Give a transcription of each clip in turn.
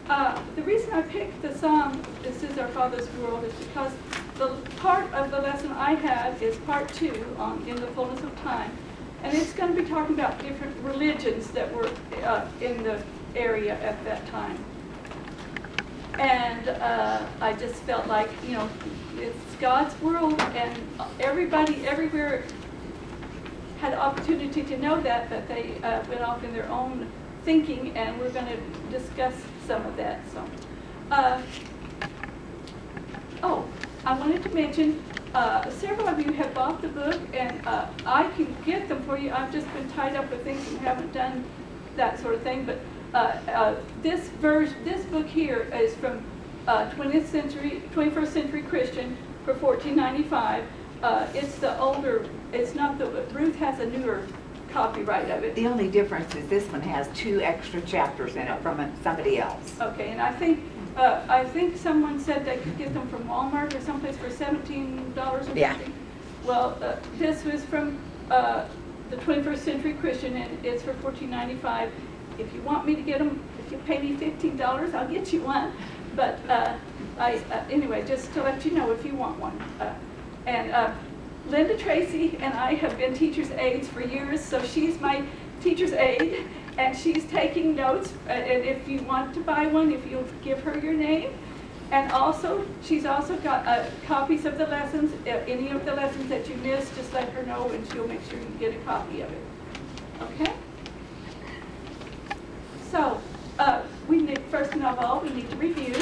The reason I picked the song, This Is Our Father's World, is because the part of the lesson I had is part 2 on In the Fullness of Time. And it's going to be talking about different religions that were in the area at that time. And I just felt like, it's God's world, and everybody everywhere had opportunity to know that, but they went off in their own thinking, and we're going to discuss some of that. So, I wanted to mention, several of you have bought the book, and I can get them for you. I've just been tied up with things and haven't done that sort of thing. But this book here is from 21st century Christian for $14.95. It's the older. It's not the. Ruth has a newer copyright of it. The only difference is this one has 2 extra chapters in it from somebody else. Okay, and I think someone said they could get them from Walmart or someplace for $17 or something. Yeah. Well, this was from the 21st century Christian, and it's for $14.95. If you want me to get them, if you pay me $15, I'll get you one. But anyway, just to let you know if you want one. Linda Tracy and I have been teacher's aides for years, so she's my teacher's aide, and she's taking notes. And if you want to buy one, if you'll give her your name. And also, she's also got copies of the lessons. Any of the lessons that you missed, just let her know, and she'll make sure you get a copy of it. Okay? So, first of all, we need to review.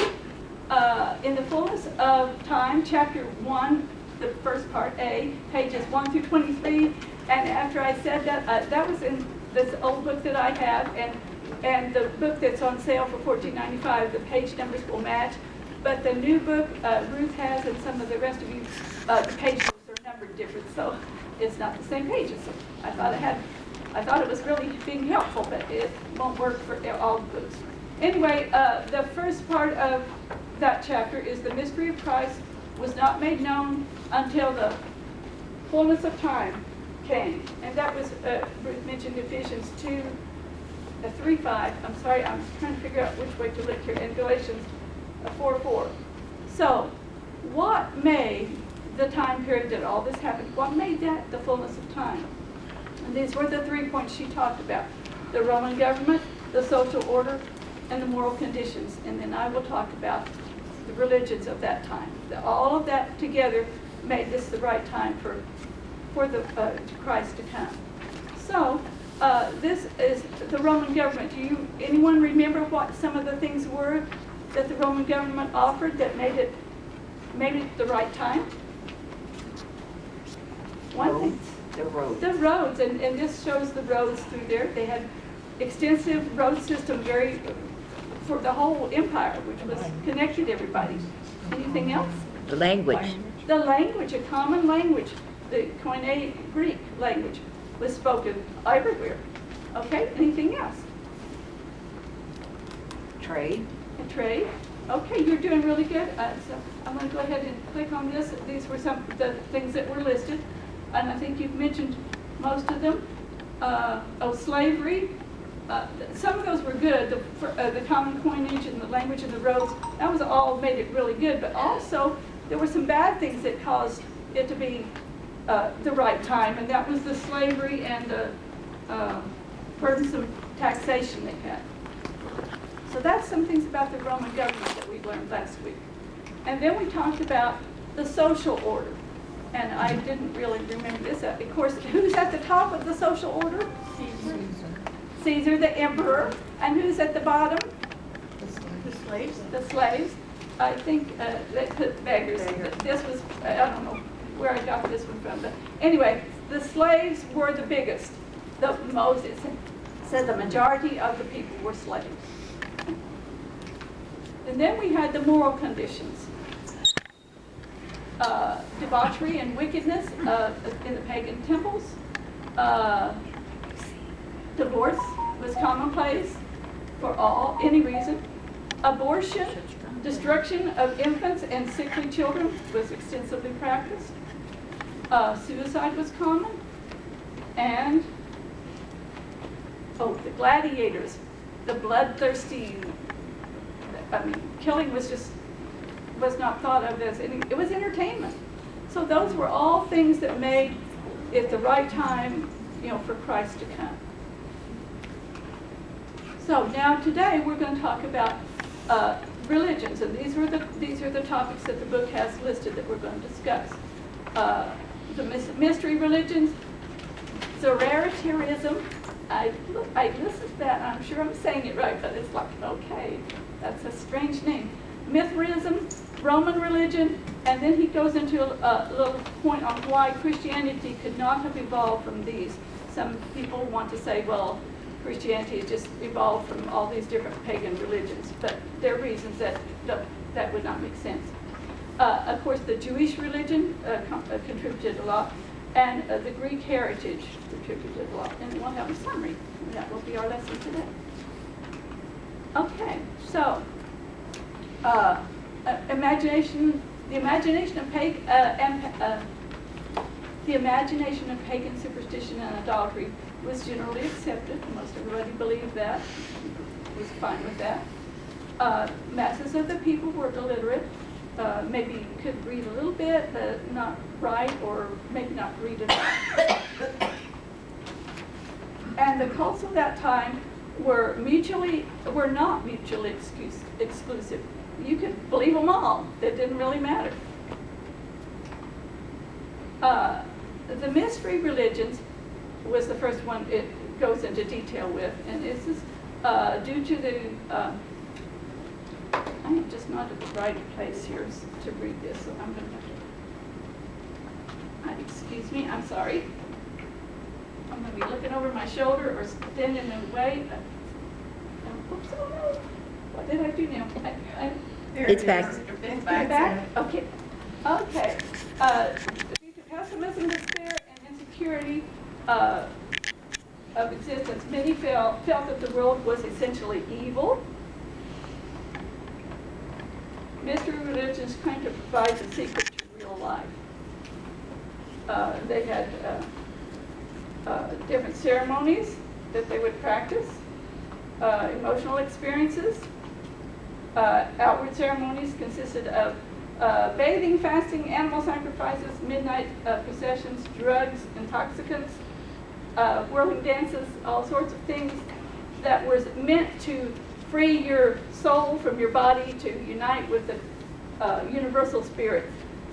In the Fullness of Time, Chapter 1, the first part, A, pages 1 through 23. And after I said that, that was in this old book that I have, and the book that's on sale for $14.95, the page numbers will match. But the new book Ruth has, and some of the rest of you, the pages are numbered different, so it's not the same pages. So I thought it was really being helpful, but it won't work for all books. Anyway, the first part of that chapter is the mystery of Christ was not made known until the fullness of time came. And that was, Ruth mentioned Ephesians 3:5. I'm sorry, I'm trying to figure out which way to look here. In Galatians 4:4. So, what made the time period that all this happened? What made that the fullness of time? And these were the 3 points she talked about. The Roman government, the social order, and the moral conditions. And then I will talk about the religions of that time. All of that together made this the right time for Christ to come. So, this is the Roman government. Anyone remember what some of the things were that the Roman government offered that made it the right time? One thing. The roads. The roads, and this shows the roads through there. They had extensive road system for the whole empire, which was connected everybody. Anything else? The language. The language, a common language, the Koine Greek language, was spoken everywhere. Okay, anything else? Trade. A trade. Okay, you're doing really good. So I'm going to go ahead and click on this. These were some of the things that were listed, and I think you've mentioned most of them. Slavery. Some of those were good. The common coinage and the language and the roads. That was all made it really good. But also there were some bad things that caused it to be the right time, and that was the slavery and the burdensome taxation they had. So that's some things about the Roman government that we learned last week. And then we talked about the social order. And I didn't really remember this. Of course, who's at the top of the social order? Caesar, the emperor. And who's at the bottom? The slaves. The slaves. I think they put beggars. This was, I don't know where I got this one from. But anyway, the slaves were the biggest. Moses said the majority of the people were slaves. And then we had the moral conditions. Debauchery and wickedness in the pagan temples. Divorce was commonplace for any reason. Abortion, destruction of infants and sickly children was extensively practiced. Suicide was common. And, the gladiators, the bloodthirsty, I mean, killing was not thought of as any, it was entertainment. So those were all things that made it the right time, for Christ to come. So now today we're going to talk about religions, and these are the topics that the book has listed that we're going to discuss. The mystery religions, Zoroastrianism. I listened to that, and I'm sure I'm saying it right, but it's like, okay, that's a strange name. Mithraism, Roman religion, and then he goes into a little point on why Christianity could not have evolved from these. Some people want to say, well, Christianity has just evolved from all these different pagan religions, but there are reasons that would not make sense. Of course, the Jewish religion contributed a lot, and the Greek heritage contributed a lot. And we'll have a summary. That will be our lesson today. Okay, so the imagination of pagan superstition and idolatry was generally accepted. Most everybody believed that, was fine with that. Masses of the people were illiterate, maybe could read a little bit, but not write, or maybe not read at all. And the cults of that time were not mutually exclusive. You could believe them all. It didn't really matter. The mystery religions was the first one it goes into detail with, and this is due to the I am just not at the right place here to read this, so I'm going to have to, excuse me, I'm sorry. I'm going to be looking over my shoulder or standing in the way. Oops, oh no. What did I do now? It's back. It's Back? Okay. Okay. Due to pessimism, despair, and insecurity of existence, many felt that the world was essentially evil. Mystery religions claim to provide the secret to real life. They had different ceremonies that they would practice, emotional experiences. Outward ceremonies consisted of bathing, fasting, animal sacrifices, midnight processions, drugs, intoxicants, whirling dances, all sorts of things that was meant to free your soul from your body to unite with the universal spirit.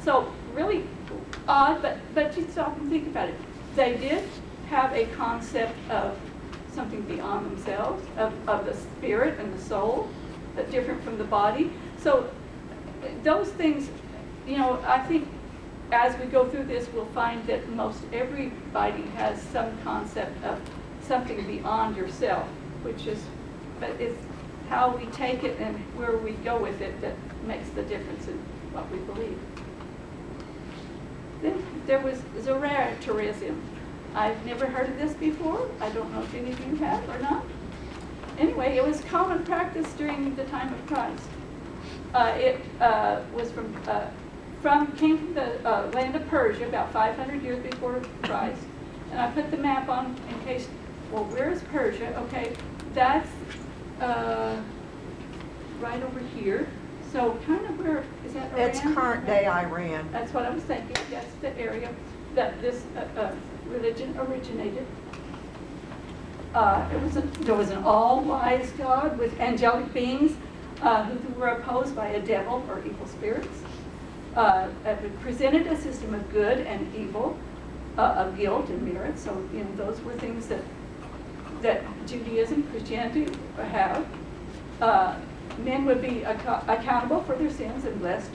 So really odd, but you stop and think about it. They did have a concept of something beyond themselves, of the spirit and the soul, different from the body. So those things, I think as we go through this, we'll find that most everybody has some concept of something beyond yourself, which is, but it's how we take it and where we go with it that makes the difference in what we believe. Then there was Zoroastrianism. I've never heard of this before. I don't know if any of you have or not. Anyway, it was common practice during the time of Christ. It was came from the land of Persia about 500 years before Christ. And I put the map on in case, well, where is Persia? Okay, that's right over here. So kind of where, is that Iran? It's current day Iran. That's what I was thinking. That's the area that this religion originated. There was an all-wise God with angelic beings who were opposed by a devil or evil spirits. It presented a system of good and evil, of guilt and merit. So those were things that Judaism, Christianity have. Men would be accountable for their sins and blessed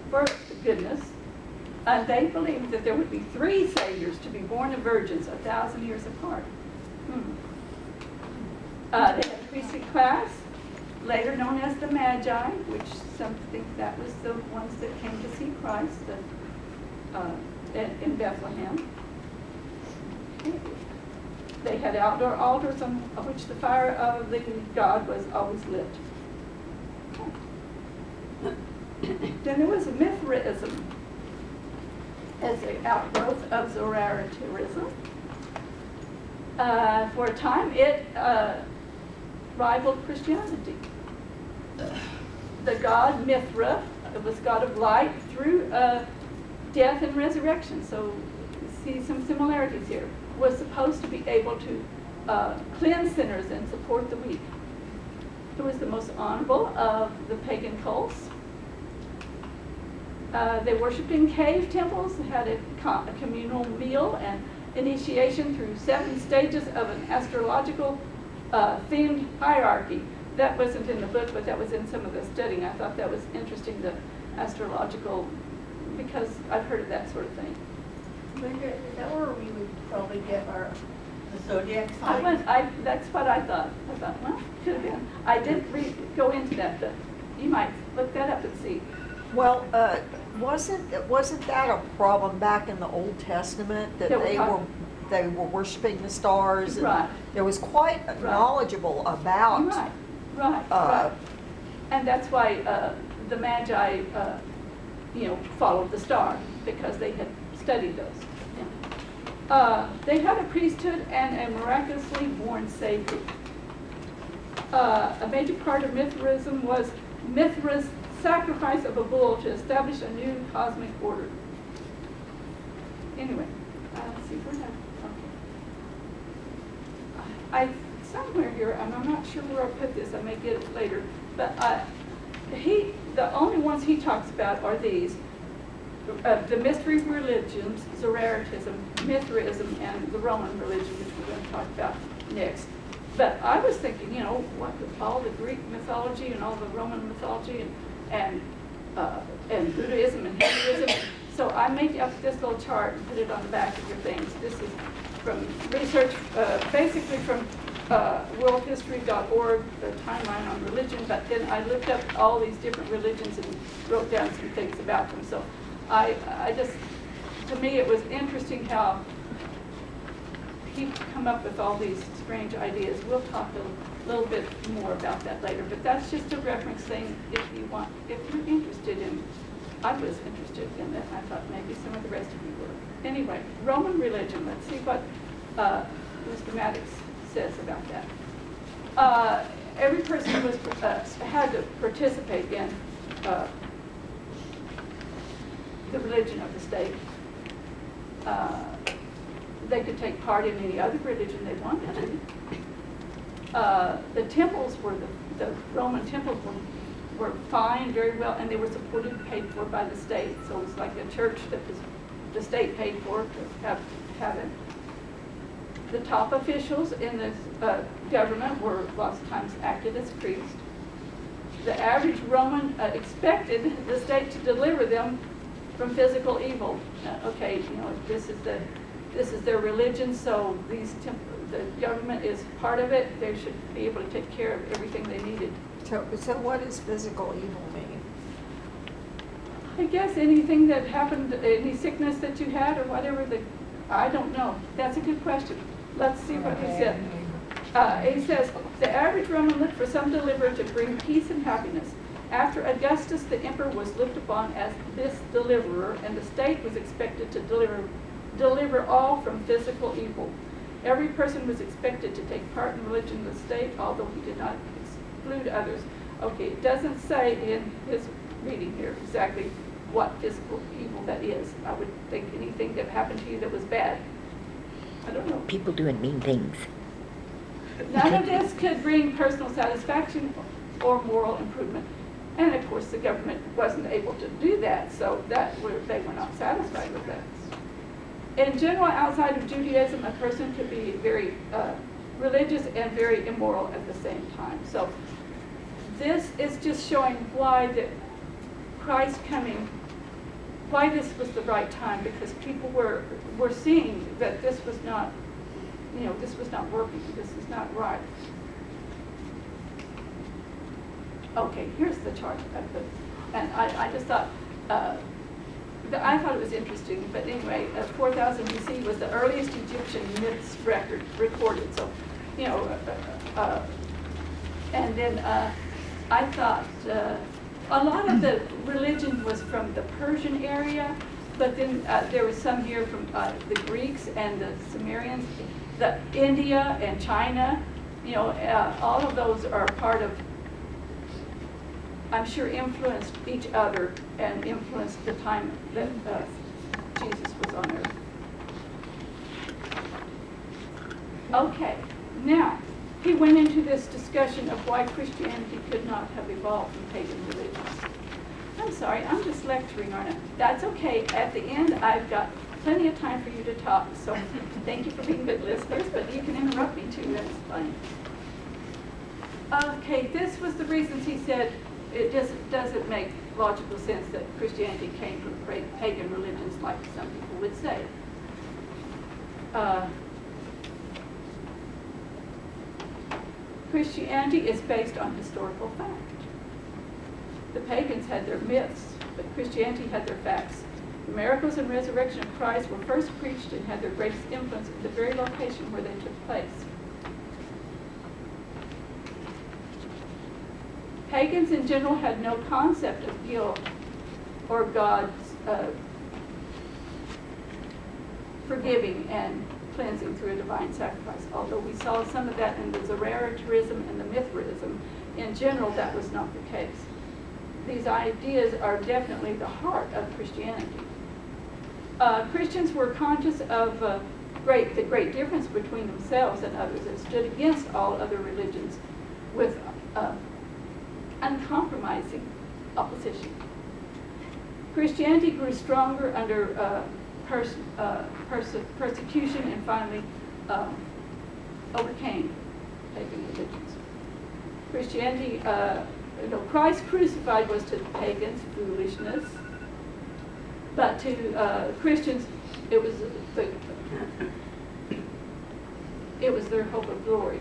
for goodness. They believed that there would be 3 saviors to be born of virgins 1,000 years apart. They had a priestly class, later known as the Magi, which some think that was the ones that came to see Christ in Bethlehem. They had outdoor altars on which the fire of the god was always lit. Then there was Mithraism as an outgrowth of Zoroastrianism. For a time, it rivaled Christianity. the god Mithra was god of light through death and resurrection. So see some similarities here. Was supposed to be able to cleanse sinners and support the weak. He was the most honorable of the pagan cults. They worshipped in cave temples, had a communal meal and initiation through 7 stages of an astrological themed hierarchy. That wasn't in the book, but that was in some of the studying. I thought that was interesting, the astrological, because I've heard of that sort of thing. Linda, is that where we would probably get the zodiac sign? That's what I thought. I thought, well, could have been. I didn't go into that, but you might look that up and see. Well, wasn't that a problem back in the Old Testament, that they were worshiping the stars? And Right. there was quite knowledgeable about. Right. And that's why the Magi, followed the star, because they had studied those. Yeah. They had a priesthood and a miraculously born Savior. A major part of Mithraism was Mithra's sacrifice of a bull to establish a new cosmic order. Anyway, let's see, where that? Okay. Somewhere here, and I'm not sure where I put this, I may get it later, but the only ones he talks about are these. The mystery religions, Zoroastrianism, Mithraism, and the Roman religion, which we're going to talk about next. But I was thinking, what with all the Greek mythology and all the Roman mythology and Buddhism and Hinduism. So I made up this little chart and put it on the back of your things. This is from research, basically from worldhistory.org, the timeline on religion, but then I looked up all these different religions and wrote down some things about them. So I just, to me, it was interesting how people come up with all these strange ideas. We'll talk a little bit more about that later, but that's just a reference thing if you're interested in. I was interested in it. I thought maybe some of the rest of you were. Anyway, Roman religion. Let's see what Mr. Mattox says about that. Every person had to participate in the religion of the state. They could take part in any other religion they wanted to. The temples the Roman temples were fine, very well, and they were supported and paid for by the state. So it was like a church that the state paid for to have it. The top officials in the government were lots of times acted as priests. The average Roman expected the state to deliver them from physical evil. This is their religion, so the government is part of it. They should be able to take care of everything they needed. So what does physical evil mean? I guess anything that happened, any sickness that you had or whatever, I don't know. That's a good question. Let's see what he said. He says, the average Roman looked for some deliverer to bring peace and happiness. After Augustus, the emperor was looked upon as this deliverer, and the state was expected to deliver all from physical evil. Every person was expected to take part in religion of the state, although he did not exclude others. Okay, it doesn't say in his reading here exactly what physical evil that is. I would think anything that happened to you that was bad. I don't know. People doing mean things. None of this could bring personal satisfaction or moral improvement. And of course, the government wasn't able to do that, so they were not satisfied with that. In general, outside of Judaism, a person could be very religious and very immoral at the same time. So this is just showing why Christ coming, why this was the right time, because people were seeing that this was not, this was not working, this is not right. Okay, here's the chart I put, and I just thought, I thought it was interesting, but anyway, 4000 BC was the earliest Egyptian myths recorded, so, and then I thought a lot of the religion was from the Persian area, but then there was some here from the Greeks and the Sumerians, the India and China, all of those are part of I'm sure influenced each other and influenced the time that Jesus was on earth. Okay, now, he went into this discussion of why Christianity could not have evolved from pagan religions. I'm sorry, I'm just lecturing, aren't I? That's okay. At the end, I've got plenty of time for you to talk, so thank you for being good listeners, but you can interrupt me too, that's fine. Okay, this was the reasons he said it doesn't make logical sense that Christianity came from pagan religions like some people would say. Christianity is based on historical fact. The pagans had their myths, but Christianity had their facts. The miracles and resurrection of Christ were first preached and had their greatest influence in the very location where they took place. Pagans in general had no concept of guilt or God's forgiving and cleansing through a divine sacrifice. Although we saw some of that in the Zoroastrianism and the Mithraism, in general that was not the case. These ideas are definitely the heart of Christianity. Christians were conscious of the great difference between themselves and others and stood against all other religions with uncompromising opposition. Christianity grew stronger under persecution and finally overcame pagan religions. Christianity, Christ crucified was to the pagans foolishness, but to Christians it was their hope of glory.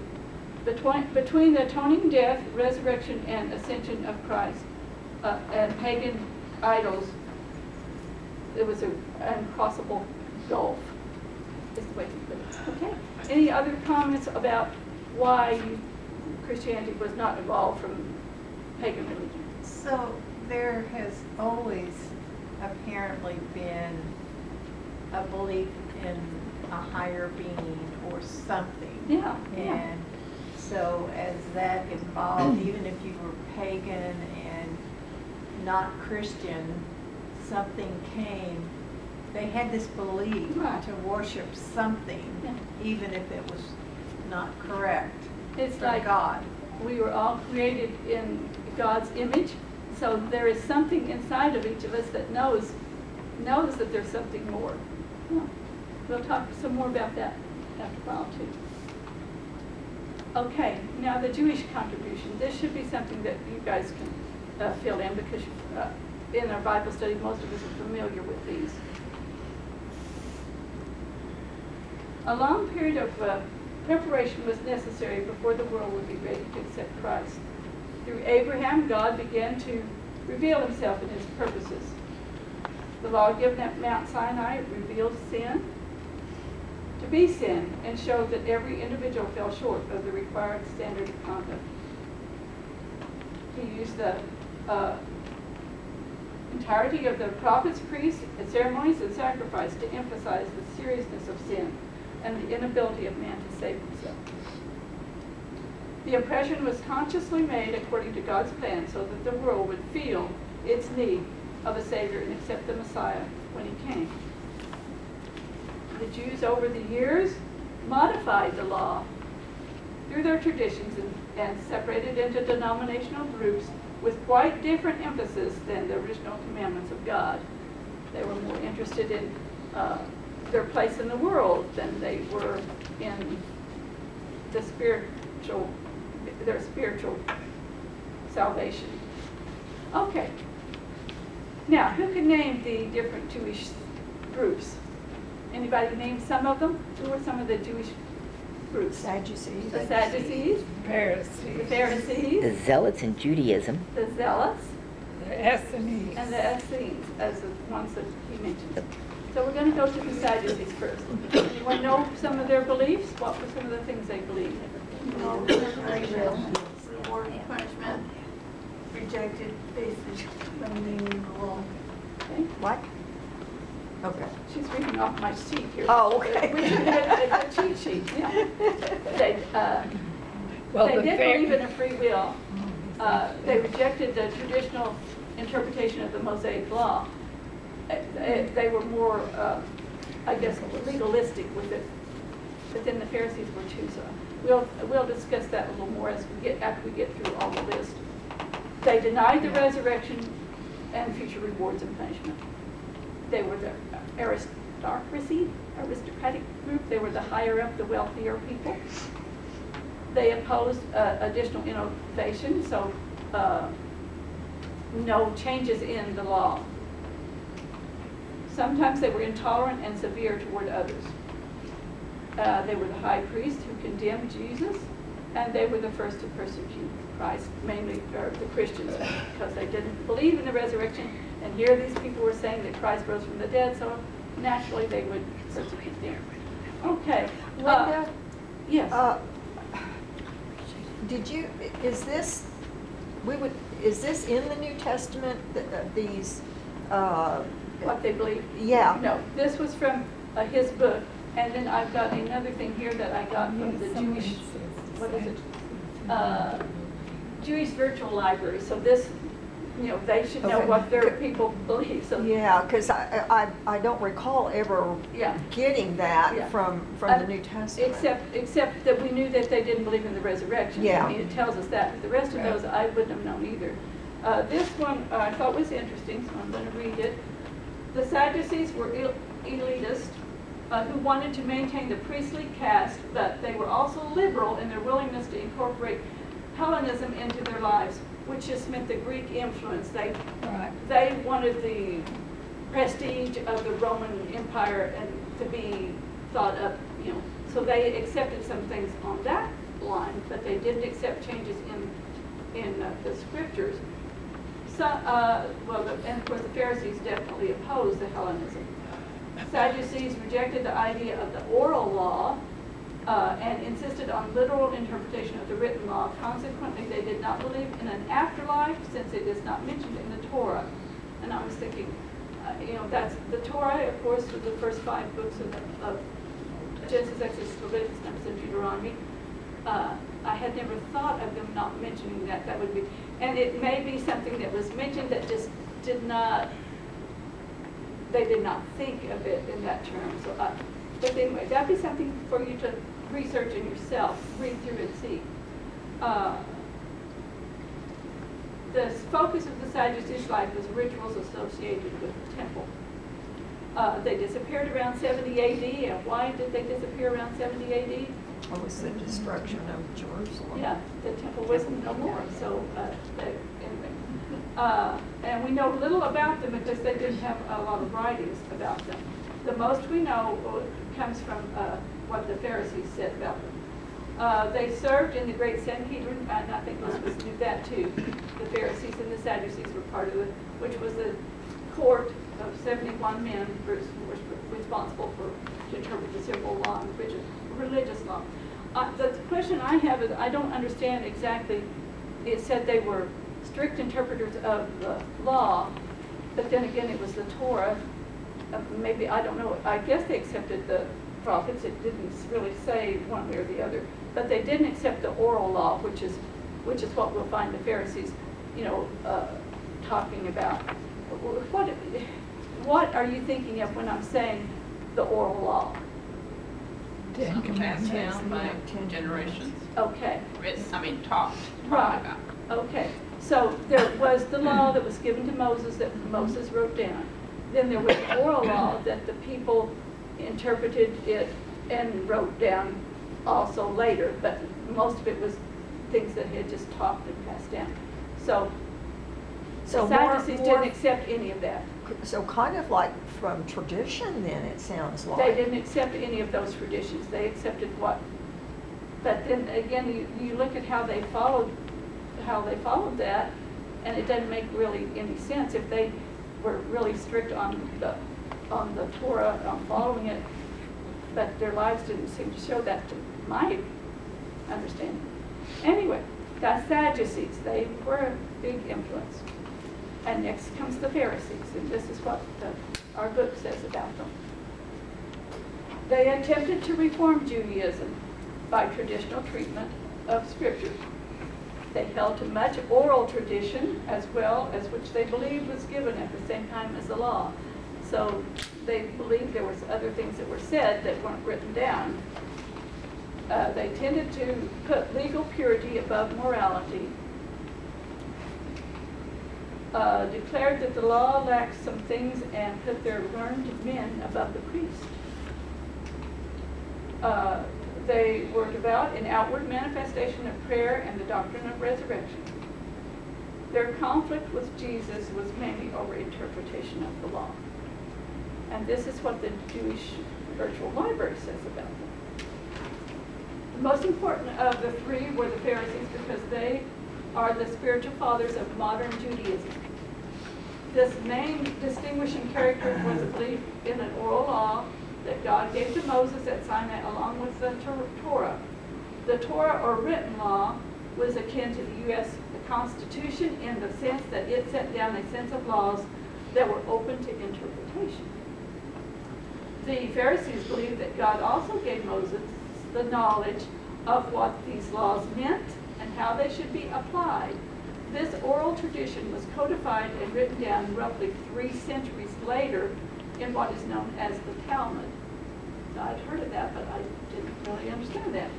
Between the atoning death, resurrection, and ascension of Christ and pagan idols, it was an uncrossable gulf, is the way to put it. Okay? Any other comments about why Christianity was not evolved from pagan religion? So there has always apparently been a belief in a higher being or something. Yeah. And so as that evolved, even if you were pagan and not Christian, something came. They had this belief Right. to worship something, Yeah. even if it was not correct. It's from like God. we were all created in God's image, so there is something inside of each of us that knows that there's something more. Yeah. We'll talk some more about that after a while too. Okay, now the Jewish contribution. This should be something that you guys can fill in because in our Bible study, most of us are familiar with these. A long period of preparation was necessary before the world would be ready to accept Christ. Through Abraham, God began to reveal himself and his purposes. The law given at Mount Sinai revealed sin to be sin and showed that every individual fell short of the required standard of conduct. He used the entirety of the prophets, priests, and ceremonies and sacrifice to emphasize the seriousness of sin and the inability of man to save himself. The oppression was consciously made according to God's plan so that the world would feel its need of a Savior and accept the Messiah when he came. The Jews over the years modified the law through their traditions and separated into denominational groups with quite different emphasis than the original commandments of God. They were more interested in their place in the world than they were in their spiritual salvation. Okay. Now, who can name the different Jewish groups? Anybody name some of them? Who were some of the Jewish groups? Sadducees. The Sadducees, the Pharisees, The Zealots in Judaism. the Zealots, The Essenes. and the Essenes as the ones that he mentioned. So we're going to go to the Sadducees first. Anyone know some of their beliefs? What were some of the things they believed? No resurrection, reward and punishment, rejected basic funding the law. Okay. What? Okay. She's reading off my sheet here. Oh, okay. We should have a cheat sheet, yeah. They Well, did the believe in Pharisees. a free will. They rejected the traditional interpretation of the Mosaic Law. They were more, I guess, legalistic with it. But then the Pharisees were too. So we'll discuss that a little more after we get through all the list. They denied the resurrection and future rewards and punishment. They were the aristocratic group. They were the higher up, the wealthier people. They opposed additional innovation, so no changes in the law. Sometimes they were intolerant and severe toward others. They were the high priest who condemned Jesus, and they were the first to persecute Christ, mainly the Christians, because they didn't believe in the resurrection. And here these people were saying that Christ rose from the dead, so naturally they would persecute them. Okay. Linda? Yes. Is this in the New Testament, these, What they believe? yeah. No, this was from his book. And then I've got another thing here that I got from the Jewish, what is it? Jewish Virtual Library. So this, they should know Okay. what their people believe. So Yeah, because I don't recall ever Yeah. getting that Yeah. from the New Testament. Except that we knew that they didn't believe in the resurrection. Yeah. I mean, it tells us that. But the rest of those, I wouldn't have known either. This one I thought was interesting, so I'm going to read it. The Sadducees were elitist who wanted to maintain the priestly caste, but they were also liberal in their willingness to incorporate Hellenism into their lives, which just meant the Greek influence. They wanted the prestige of the Roman Empire and to be thought up, So they accepted some things on that line, but they didn't accept changes in the scriptures. So, and of course the Pharisees definitely opposed the Hellenism. Sadducees rejected the idea of the oral law and insisted on literal interpretation of the written law. Consequently, they did not believe in an afterlife since it is not mentioned in the Torah. And I was thinking, that's the Torah, of course, with the first 5 books of Genesis, Exodus, Leviticus, Numbers, and Deuteronomy. I had never thought of them not mentioning that. That would be, and it may be something that was mentioned that just they did not think of it in that term. So, but anyway, that'd be something for you to research in yourself, read through and see. The focus of the Sadducees' life was rituals associated with the temple. They disappeared around 70 A.D. And why did they disappear around 70 A.D.? What was the destruction of Jerusalem? Yeah, the temple wasn't no more. So anyway, and we know little about them because they didn't have a lot of writings about them. The most we know comes from what the Pharisees said about them. They served in the great Sanhedrin, and I think most of us knew that too. The Pharisees and the Sadducees were part of it, which was a court of 71 men who were responsible to interpret the civil law and religious law. The question I have is, I don't understand exactly. It said they were strict interpreters of the law, but then again it was the Torah. Maybe, I don't know, I guess they accepted the prophets. It didn't really say one way or the other, but they didn't accept the oral law, which is what we'll find the Pharisees, talking about. What are you thinking of when I'm saying the oral law? Ten Passed Commandments. down by generations, Okay. written, talked Right. about. Okay, so there was the law that was given to Moses that Moses wrote down. Then there was the oral law that the people interpreted it and wrote down also later, but most of it was things that had just talked and passed down. So the Sadducees didn't accept any of that. So kind of like from tradition then, it sounds like. They didn't accept any of those traditions. They accepted what? But then again, you look at how they followed that, and it doesn't make really any sense if they were really strict on the Torah, on following it, but their lives didn't seem to show that to my understanding. Anyway, the Sadducees, they were a big influence. And next comes the Pharisees, and this is what our book says about them. They attempted to reform Judaism by traditional treatment of Scripture. They held to much oral tradition as well, as which they believed was given at the same time as the law. So they believed there was other things that were said that weren't written down. They tended to put legal purity above morality. Declared that the law lacked some things and put their learned men above the priest. They were devout in outward manifestation of prayer and the doctrine of resurrection. Their conflict with Jesus was mainly over interpretation of the law. And this is what the Jewish Virtual Library says about them. The most important of the three were the Pharisees because they are the spiritual fathers of modern Judaism. This main distinguishing character was a belief in an oral law that God gave to Moses at Sinai along with the Torah. The Torah, or written law, was akin to the U.S. Constitution in the sense that it set down a sense of laws that were open to interpretation. The Pharisees believed that God also gave Moses the knowledge of what these laws meant and how they should be applied. This oral tradition was codified and written down roughly 3 centuries later in what is known as the Talmud. So I'd heard of that, but I didn't really understand that.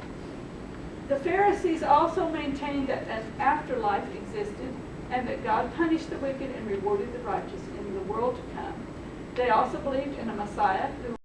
The Pharisees also maintained that an afterlife existed and that God punished the wicked and rewarded the righteous in the world to come. They also believed in a Messiah who